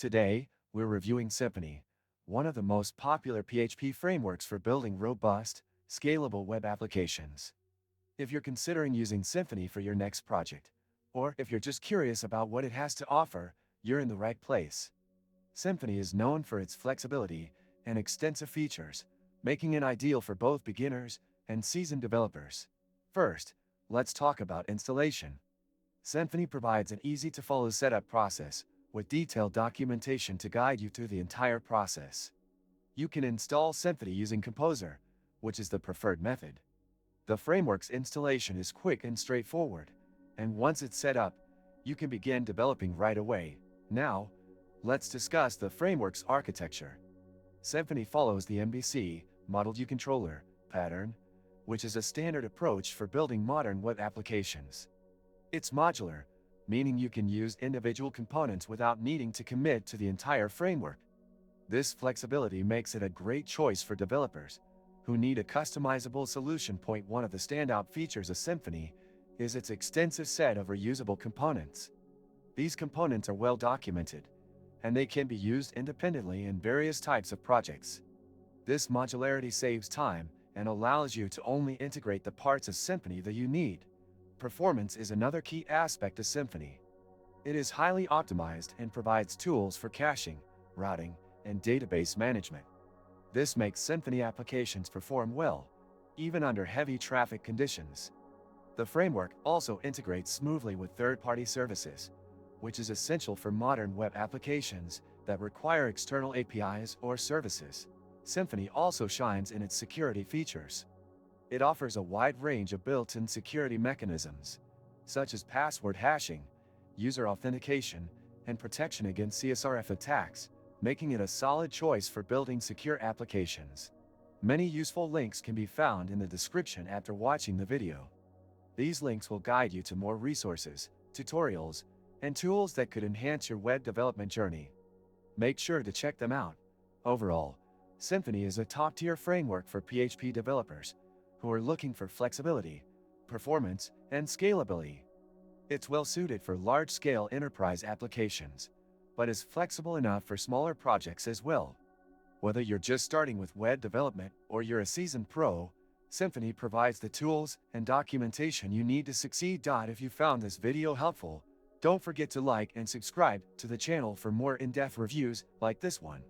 Today, we're reviewing Symfony, one of the most popular PHP frameworks for building robust, scalable web applications. If you're considering using Symfony for your next project, or if you're just curious about what it has to offer, you're in the right place. Symfony is known for its flexibility and extensive features, making it ideal for both beginners and seasoned developers. First, let's talk about installation. Symfony provides an easy-to-follow setup process with detailed documentation to guide you through the entire process. You can install Symfony using Composer, which is the preferred method. The framework's installation is quick and straightforward, and once it's set up, you can begin developing right away. Now, let's discuss the framework's architecture. Symfony follows the MVC, Model View Controller, pattern, which is a standard approach for building modern web applications. It's modular, meaning you can use individual components without needing to commit to the entire framework. This flexibility makes it a great choice for developers who need a customizable solution. One of the standout features of Symfony is its extensive set of reusable components. These components are well documented, and they can be used independently in various types of projects. This modularity saves time and allows you to only integrate the parts of Symfony that you need. Performance is another key aspect of Symfony. It is highly optimized and provides tools for caching, routing, and database management. This makes Symfony applications perform well, even under heavy traffic conditions. The framework also integrates smoothly with third-party services, which is essential for modern web applications that require external APIs or services. Symfony also shines in its security features. It offers a wide range of built-in security mechanisms, such as password hashing, user authentication, and protection against CSRF attacks, making it a solid choice for building secure applications. Many useful links can be found in the description after watching the video. These links will guide you to more resources, tutorials, and tools that could enhance your web development journey. Make sure to check them out. Overall, Symfony is a top-tier framework for PHP developers who are looking for flexibility, performance, and scalability. It's well-suited for large-scale enterprise applications, but is flexible enough for smaller projects as well. Whether you're just starting with web development or you're a seasoned pro, Symfony provides the tools and documentation you need to succeed. If you found this video helpful, don't forget to like and subscribe to the channel for more in-depth reviews like this one.